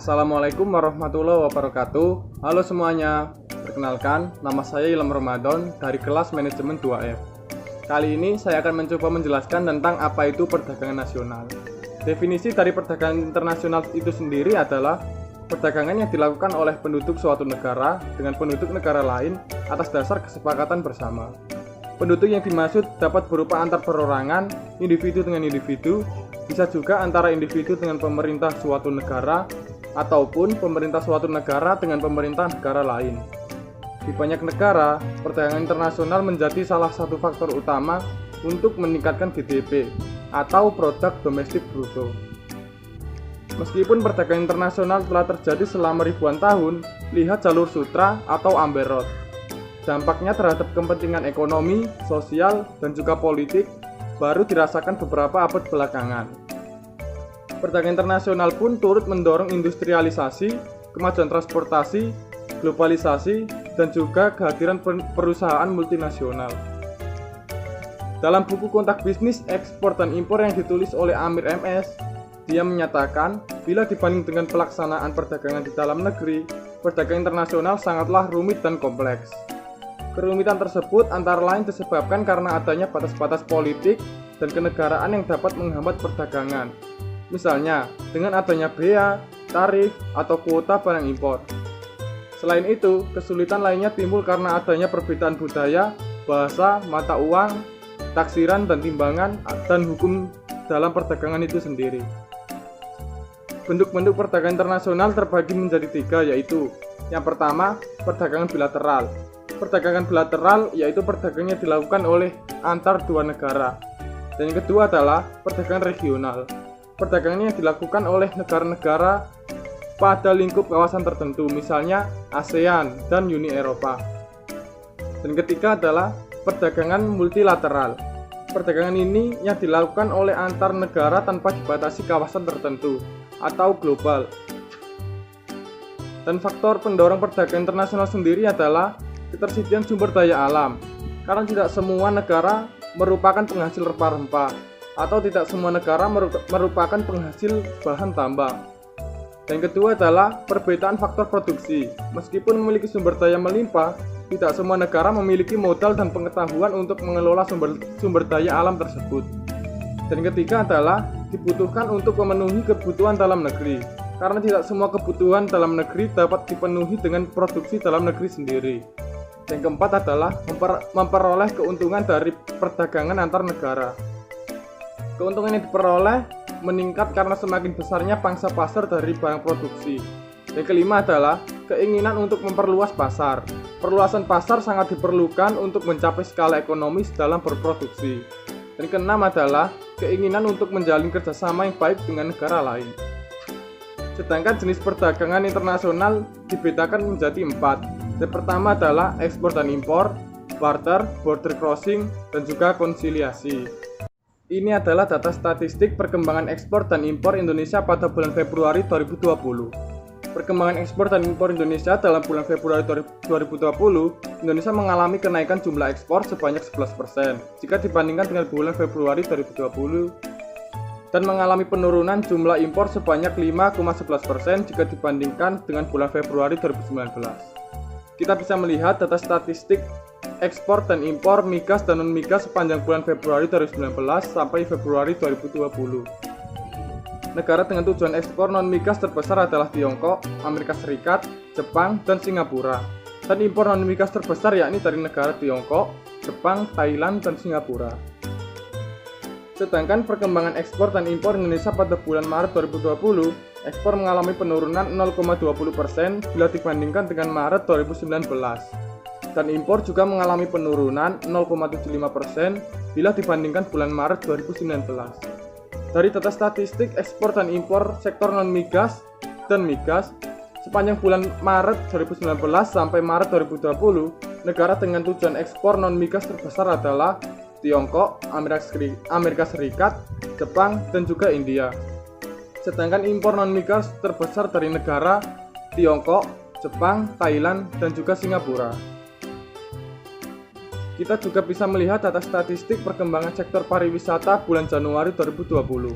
Assalamualaikum warahmatullahi wabarakatuh. Halo semuanya, perkenalkan nama saya Ilham Ramadan dari kelas manajemen 2F. Kali ini saya akan mencoba menjelaskan tentang apa itu perdagangan nasional. Definisi dari perdagangan internasional itu sendiri adalah perdagangan yang dilakukan oleh penduduk suatu negara dengan penduduk negara lain atas dasar kesepakatan bersama. Penduduk yang dimaksud dapat berupa antar perorangan, individu dengan individu, bisa juga antara individu dengan pemerintah suatu negara, ataupun pemerintah suatu negara dengan pemerintah negara lain. Di banyak negara, perdagangan internasional menjadi salah satu faktor utama untuk meningkatkan GDP atau produk domestik bruto. Meskipun perdagangan internasional telah terjadi selama ribuan tahun, lihat jalur sutra atau Amber Road. Dampaknya terhadap kepentingan ekonomi, sosial, dan juga politik baru dirasakan beberapa abad belakangan. Perdagangan internasional pun turut mendorong industrialisasi, kemajuan transportasi, globalisasi, dan juga kehadiran perusahaan multinasional. Dalam buku Kontak Bisnis Ekspor dan Impor yang ditulis oleh Amir MS, dia menyatakan bila dibanding dengan pelaksanaan perdagangan di dalam negeri, perdagangan internasional sangatlah rumit dan kompleks. Kerumitan tersebut antara lain disebabkan karena adanya batas-batas politik dan kenegaraan yang dapat menghambat perdagangan. Misalnya, dengan adanya bea, tarif, atau kuota barang impor. Selain itu, kesulitan lainnya timbul karena adanya perbedaan budaya, bahasa, mata uang, taksiran dan timbangan, dan hukum dalam perdagangan itu sendiri. Bentuk-bentuk perdagangan internasional terbagi menjadi tiga, yaitu yang pertama, perdagangan bilateral. Perdagangan bilateral yaitu perdagangan yang dilakukan oleh antar dua negara. Dan yang kedua adalah perdagangan regional. Perdagangan yang dilakukan oleh negara-negara pada lingkup kawasan tertentu, misalnya ASEAN dan Uni Eropa. Dan ketiga adalah perdagangan multilateral. Perdagangan ini yang dilakukan oleh antar negara tanpa dibatasi kawasan tertentu atau global. Dan faktor pendorong perdagangan internasional sendiri adalah ketersediaan sumber daya alam, karena tidak semua negara merupakan penghasil rempah-rempah, atau tidak semua negara merupakan penghasil bahan tambang. Dan kedua adalah perbedaan faktor produksi. Meskipun memiliki sumber daya melimpah, tidak semua negara memiliki modal dan pengetahuan untuk mengelola sumber daya alam tersebut. Dan ketiga adalah dibutuhkan untuk memenuhi kebutuhan dalam negeri, karena tidak semua kebutuhan dalam negeri dapat dipenuhi dengan produksi dalam negeri sendiri. Yang keempat adalah memperoleh keuntungan dari perdagangan antar negara. Keuntungan yang diperoleh meningkat karena semakin besarnya pangsa pasar dari barang produksi. Yang kelima adalah keinginan untuk memperluas pasar. Perluasan pasar sangat diperlukan untuk mencapai skala ekonomis dalam berproduksi. Dan keenam adalah keinginan untuk menjalin kerjasama yang baik dengan negara lain. Sedangkan jenis perdagangan internasional dibedakan menjadi 4. Yang pertama adalah ekspor dan impor, barter, border crossing, dan juga konsiliasi. Ini adalah data statistik perkembangan ekspor dan impor Indonesia pada bulan Februari 2020. Perkembangan ekspor dan impor Indonesia dalam bulan Februari 2020, Indonesia mengalami kenaikan jumlah ekspor sebanyak 11% jika dibandingkan dengan bulan Februari 2020, dan mengalami penurunan jumlah impor sebanyak 5,11% jika dibandingkan dengan bulan Februari 2019. Kita bisa melihat data statistik ekspor dan impor migas dan non-migas sepanjang bulan Februari 2019 sampai Februari 2020. Negara dengan tujuan ekspor non-migas terbesar adalah Tiongkok, Amerika Serikat, Jepang, dan Singapura. Dan impor non-migas terbesar yakni dari negara Tiongkok, Jepang, Thailand, dan Singapura. Sedangkan perkembangan ekspor dan impor Indonesia pada bulan Maret 2020, ekspor mengalami penurunan 0,20% bila dibandingkan dengan Maret 2019. Dan impor juga mengalami penurunan 0,75% bila dibandingkan bulan Maret 2019. Dari data statistik ekspor dan impor sektor non-migas dan migas, sepanjang bulan Maret 2019 sampai Maret 2020, negara dengan tujuan ekspor non-migas terbesar adalah Tiongkok, Amerika Serikat, Jepang, dan juga India. Sedangkan impor non-migas terbesar dari negara Tiongkok, Jepang, Thailand, dan juga Singapura. Kita juga bisa melihat data statistik perkembangan sektor pariwisata bulan Januari 2020.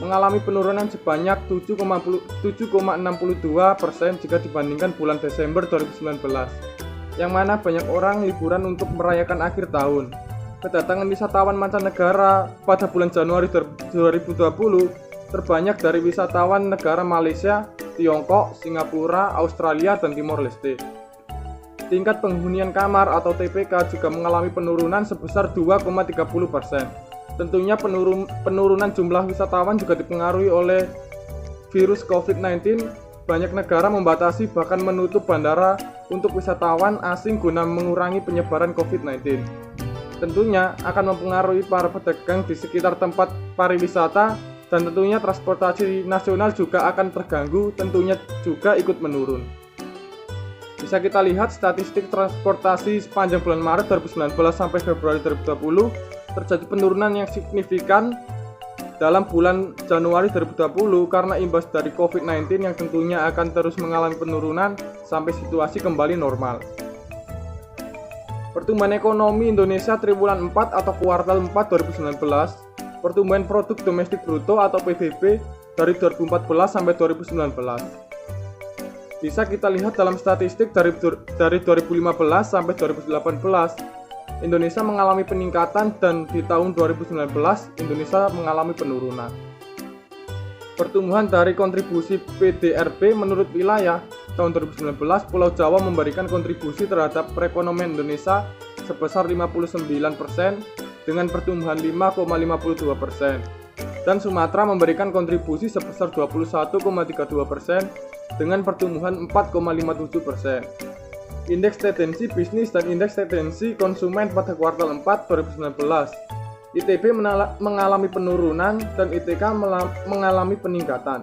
mengalami penurunan sebanyak 7,62% jika dibandingkan bulan Desember 2019, yang mana banyak orang liburan untuk merayakan akhir tahun. Kedatangan wisatawan mancanegara pada bulan Januari 2020 terbanyak dari wisatawan negara Malaysia, Tiongkok, Singapura, Australia, dan Timor Leste. Tingkat penghunian kamar atau TPK juga mengalami penurunan sebesar 2,30%. Tentunya penurunan jumlah wisatawan juga dipengaruhi oleh virus COVID-19. Banyak negara membatasi bahkan menutup bandara untuk wisatawan asing guna mengurangi penyebaran COVID-19. Tentunya akan mempengaruhi para pedagang di sekitar tempat pariwisata, dan tentunya transportasi nasional juga akan terganggu, tentunya juga ikut menurun. Bisa kita lihat statistik transportasi sepanjang bulan Maret 2019 sampai Februari 2020 terjadi penurunan yang signifikan dalam bulan Januari 2020 karena imbas dari COVID-19 yang tentunya akan terus mengalami penurunan sampai situasi kembali normal. Pertumbuhan ekonomi Indonesia triwulan 4 atau kuartal 4 2019, pertumbuhan produk domestik bruto atau PDB dari 2014 sampai 2019. Bisa kita lihat dalam statistik dari 2015 sampai 2018, Indonesia mengalami peningkatan dan di tahun 2019 Indonesia mengalami penurunan. Pertumbuhan dari kontribusi PDRB menurut wilayah tahun 2019, Pulau Jawa memberikan kontribusi terhadap perekonomian Indonesia sebesar 59% dengan pertumbuhan 5,52%, dan Sumatera memberikan kontribusi sebesar 21,32% dengan pertumbuhan 4,57%. Indeks tendensi bisnis dan indeks tendensi konsumen pada kuartal 4 2019. ITB mengalami penurunan dan ITK mengalami peningkatan.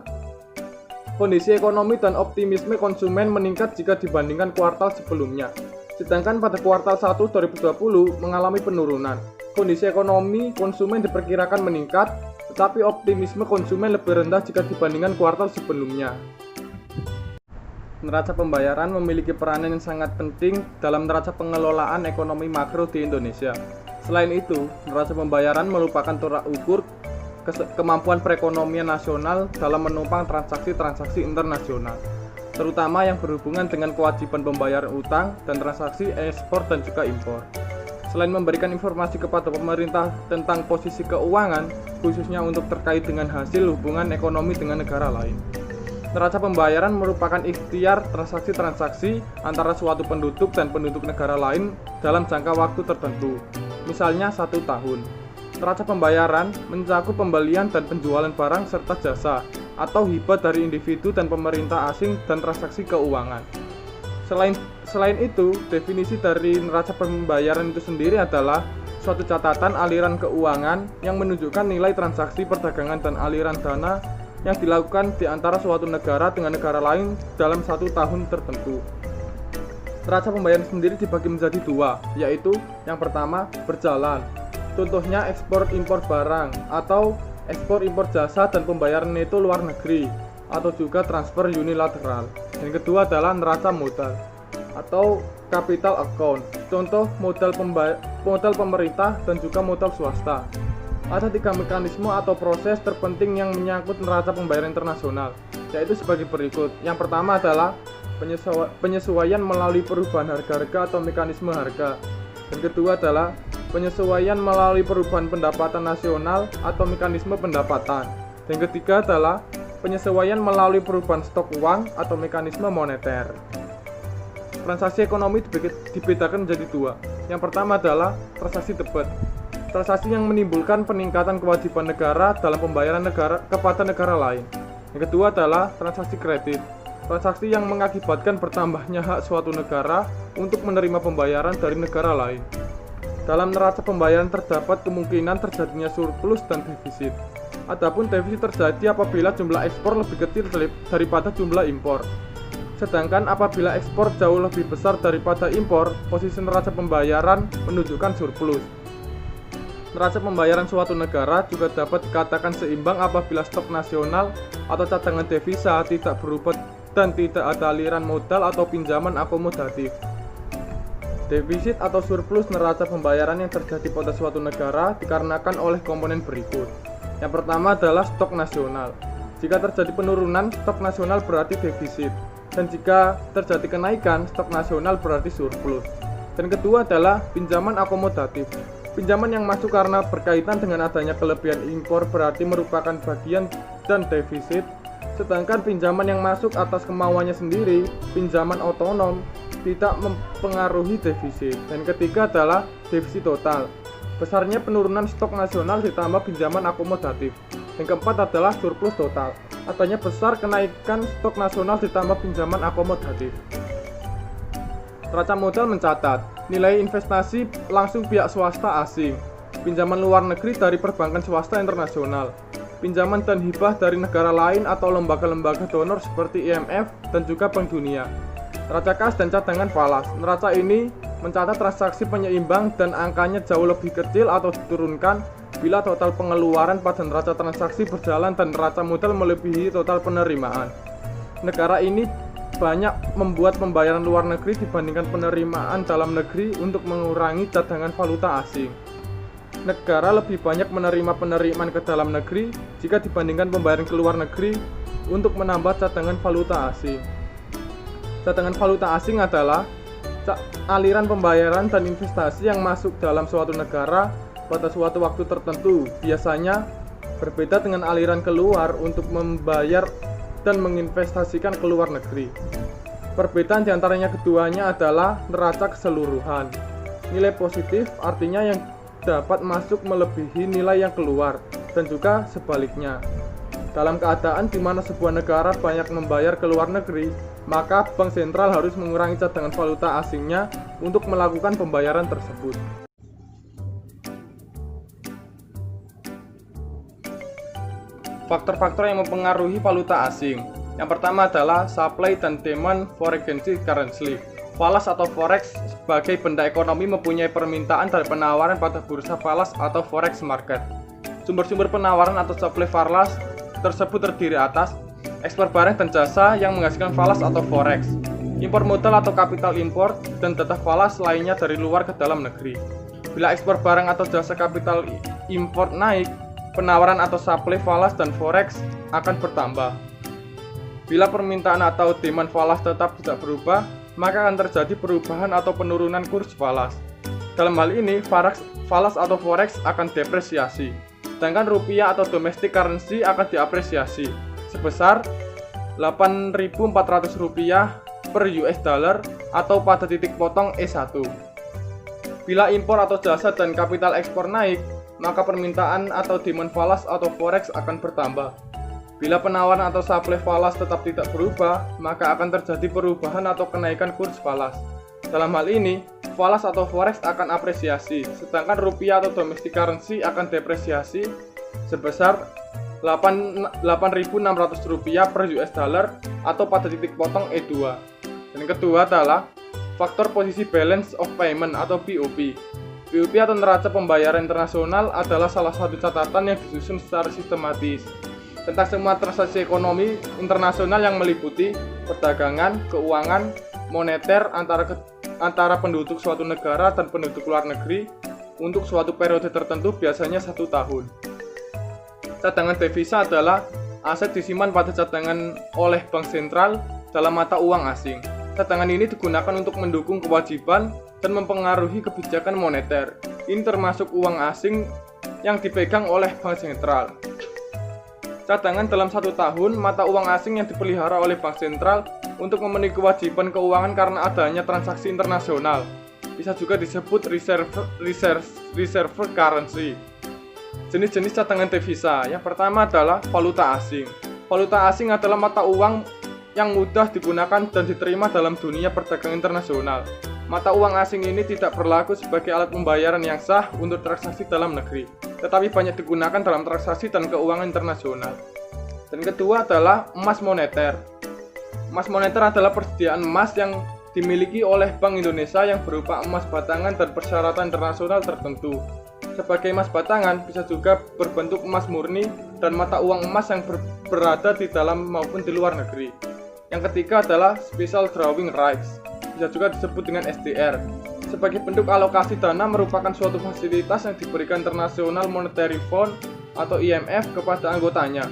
Kondisi ekonomi dan optimisme konsumen meningkat jika dibandingkan kuartal sebelumnya. Sedangkan pada kuartal 1 2020 mengalami penurunan. Kondisi ekonomi konsumen diperkirakan meningkat, tetapi optimisme konsumen lebih rendah jika dibandingkan kuartal sebelumnya. Neraca pembayaran memiliki peranan yang sangat penting dalam neraca pengelolaan ekonomi makro di Indonesia. Selain itu, neraca pembayaran merupakan tolak ukur kemampuan perekonomian nasional dalam menopang transaksi-transaksi internasional, terutama yang berhubungan dengan kewajiban pembayaran utang dan transaksi ekspor dan juga impor. Selain memberikan informasi kepada pemerintah tentang posisi keuangan, khususnya untuk terkait dengan hasil hubungan ekonomi dengan negara lain. Neraca pembayaran merupakan ikhtiar transaksi-transaksi antara suatu penduduk dan penduduk negara lain dalam jangka waktu tertentu, misalnya 1 tahun. Neraca pembayaran mencakup pembelian dan penjualan barang serta jasa, atau hibah dari individu dan pemerintah asing dan transaksi keuangan. Selain itu, definisi dari neraca pembayaran itu sendiri adalah suatu catatan aliran keuangan yang menunjukkan nilai transaksi perdagangan dan aliran dana yang dilakukan di antara suatu negara dengan negara lain dalam 1 tahun tertentu. Neraca pembayaran sendiri dibagi menjadi 2, yaitu yang pertama berjalan, contohnya ekspor impor barang atau ekspor impor jasa dan pembayaran neto luar negeri atau juga transfer unilateral. Yang kedua adalah neraca modal atau capital account, contoh modal pemerintah dan juga modal swasta. Ada 3 mekanisme atau proses terpenting yang menyangkut neraca pembayaran internasional, yaitu sebagai berikut. Yang pertama adalah penyesuaian melalui perubahan harga-harga atau mekanisme harga. Yang kedua adalah penyesuaian melalui perubahan pendapatan nasional atau mekanisme pendapatan. Yang ketiga adalah penyesuaian melalui perubahan stok uang atau mekanisme moneter. Transaksi ekonomi dibedakan menjadi 2. Yang pertama adalah transaksi debit. Transaksi yang menimbulkan peningkatan kewajiban negara dalam pembayaran negara kepada negara lain. Yang kedua adalah transaksi kredit. Transaksi yang mengakibatkan bertambahnya hak suatu negara untuk menerima pembayaran dari negara lain. Dalam neraca pembayaran terdapat kemungkinan terjadinya surplus dan defisit. Adapun defisit terjadi apabila jumlah ekspor lebih kecil daripada jumlah impor. Sedangkan apabila ekspor jauh lebih besar daripada impor, posisi neraca pembayaran menunjukkan surplus. Neraca pembayaran suatu negara juga dapat dikatakan seimbang apabila stok nasional atau cadangan devisa tidak berubah dan tidak ada aliran modal atau pinjaman akomodatif. Defisit atau surplus neraca pembayaran yang terjadi pada suatu negara dikarenakan oleh komponen berikut. Yang pertama adalah stok nasional. Jika terjadi penurunan, stok nasional berarti defisit. Dan jika terjadi kenaikan, stok nasional berarti surplus. Dan kedua adalah pinjaman akomodatif. Pinjaman yang masuk karena berkaitan dengan adanya kelebihan impor berarti merupakan bagian dan defisit. Sedangkan pinjaman yang masuk atas kemauannya sendiri, pinjaman otonom, tidak mempengaruhi defisit. Dan ketiga adalah defisit total. Besarnya penurunan stok nasional ditambah pinjaman akomodatif. Yang keempat adalah surplus total. Adanya besar kenaikan stok nasional ditambah pinjaman akomodatif. Neraca modal mencatat nilai investasi langsung pihak swasta asing, pinjaman luar negeri dari perbankan swasta internasional, pinjaman dan hibah dari negara lain atau lembaga-lembaga donor seperti IMF dan juga Bank Dunia. Neraca kas dan cadangan falas. Neraca ini mencatat transaksi penyeimbang dan angkanya jauh lebih kecil atau diturunkan bila total pengeluaran pada neraca transaksi berjalan dan neraca modal melebihi total penerimaan. Negara ini banyak membuat pembayaran luar negeri dibandingkan penerimaan dalam negeri untuk mengurangi cadangan valuta asing. Negara lebih banyak menerima penerimaan ke dalam negeri jika dibandingkan pembayaran ke luar negeri untuk menambah cadangan valuta asing. Cadangan valuta asing adalah aliran pembayaran dan investasi yang masuk dalam suatu negara pada suatu waktu tertentu. Biasanya berbeda dengan aliran keluar untuk membayar dan menginvestasikan ke luar negeri. Perbedaan diantaranya keduanya adalah neraca keseluruhan. Nilai positif artinya yang dapat masuk melebihi nilai yang keluar, dan juga sebaliknya. Dalam keadaan di mana sebuah negara banyak membayar ke luar negeri, maka bank sentral harus mengurangi cadangan valuta asingnya untuk melakukan pembayaran tersebut. Faktor-faktor yang mempengaruhi valuta asing. Yang pertama adalah supply dan demand foreign currency. Falas atau forex sebagai benda ekonomi mempunyai permintaan dan penawaran pada bursa falas atau forex market. Sumber-sumber penawaran atau supply falas tersebut terdiri atas ekspor barang dan jasa yang menghasilkan falas atau forex, impor modal atau kapital impor, dan data falas lainnya dari luar ke dalam negeri. Bila ekspor barang atau jasa kapital impor naik, penawaran atau supply falas dan forex akan bertambah. Bila permintaan atau demand falas tetap tidak berubah, maka akan terjadi perubahan atau penurunan kurs falas. Dalam hal ini, falas atau forex akan depresiasi, sedangkan rupiah atau domestic currency akan diapresiasi sebesar Rp8.400 per US dollar atau pada titik potong E1. Bila impor atau jasa dan kapital ekspor naik, maka permintaan atau demand falas atau forex akan bertambah. Bila penawaran atau supply falas tetap tidak berubah, maka akan terjadi perubahan atau kenaikan kurs falas. Dalam hal ini, falas atau forex akan apresiasi, sedangkan rupiah atau domestic currency akan depresiasi sebesar Rp8.600 per US dollar atau pada titik potong E2. Dan kedua adalah faktor posisi balance of payment atau BOP. BOP atau neraca pembayaran internasional adalah salah satu catatan yang disusun secara sistematis tentang semua transaksi ekonomi internasional yang meliputi perdagangan, keuangan, moneter antara penduduk suatu negara dan penduduk luar negeri untuk suatu periode tertentu, biasanya 1 tahun. Cadangan devisa adalah aset disimpan pada cadangan oleh bank sentral dalam mata uang asing. Cadangan ini digunakan untuk mendukung kewajiban dan mempengaruhi kebijakan moneter. Ini termasuk uang asing yang dipegang oleh bank sentral. Cadangan dalam 1 tahun, mata uang asing yang dipelihara oleh bank sentral untuk memenuhi kewajiban keuangan karena adanya transaksi internasional. Bisa juga disebut reserve currency. Jenis-jenis cadangan devisa. Yang pertama adalah valuta asing. Valuta asing adalah mata uang yang mudah digunakan dan diterima dalam dunia perdagangan internasional. Mata uang asing ini tidak berlaku sebagai alat pembayaran yang sah untuk transaksi dalam negeri, tetapi banyak digunakan dalam transaksi dan keuangan internasional. Dan kedua adalah emas moneter. Emas moneter adalah persediaan emas yang dimiliki oleh Bank Indonesia yang berupa emas batangan dan persyaratan internasional tertentu. Sebagai emas batangan bisa juga berbentuk emas murni dan mata uang emas yang berada di dalam maupun di luar negeri. Yang ketiga adalah special drawing rights, bisa juga disebut dengan SDR. Sebagai bentuk alokasi dana merupakan suatu fasilitas yang diberikan International Monetary Fund atau IMF kepada anggotanya.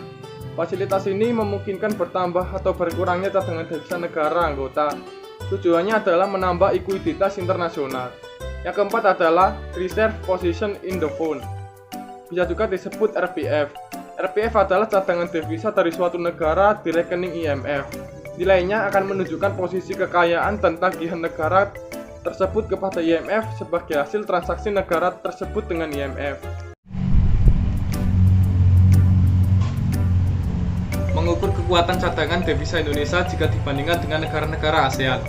Fasilitas ini memungkinkan bertambah atau berkurangnya cadangan devisa negara anggota. Tujuannya adalah menambah likuiditas internasional. Yang keempat adalah Reserve Position in the Fund. Bisa juga disebut RPF. RPF adalah cadangan devisa dari suatu negara di rekening IMF. Nilainya akan menunjukkan posisi kekayaan dan tagihan negara tersebut kepada IMF sebagai hasil transaksi negara tersebut dengan IMF. Mengukur kekuatan cadangan devisa Indonesia jika dibandingkan dengan negara-negara ASEAN.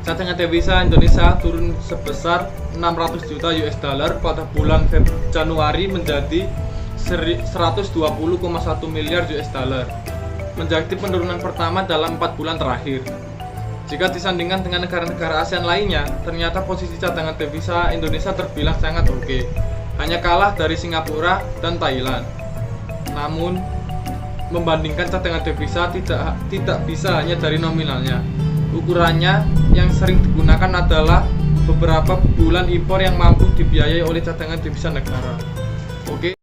Cadangan devisa Indonesia turun sebesar 600 juta US dollar pada bulan Januari menjadi 120,1 miliar US dollar. Menjadi penurunan pertama dalam 4 bulan terakhir. Jika disandingkan dengan negara-negara ASEAN lainnya, ternyata posisi cadangan devisa Indonesia terbilang sangat oke. Hanya kalah dari Singapura dan Thailand. Namun, membandingkan cadangan devisa tidak bisa hanya dari nominalnya. Ukurannya yang sering digunakan adalah beberapa bulan impor yang mampu dibiayai oleh cadangan devisa negara. Oke.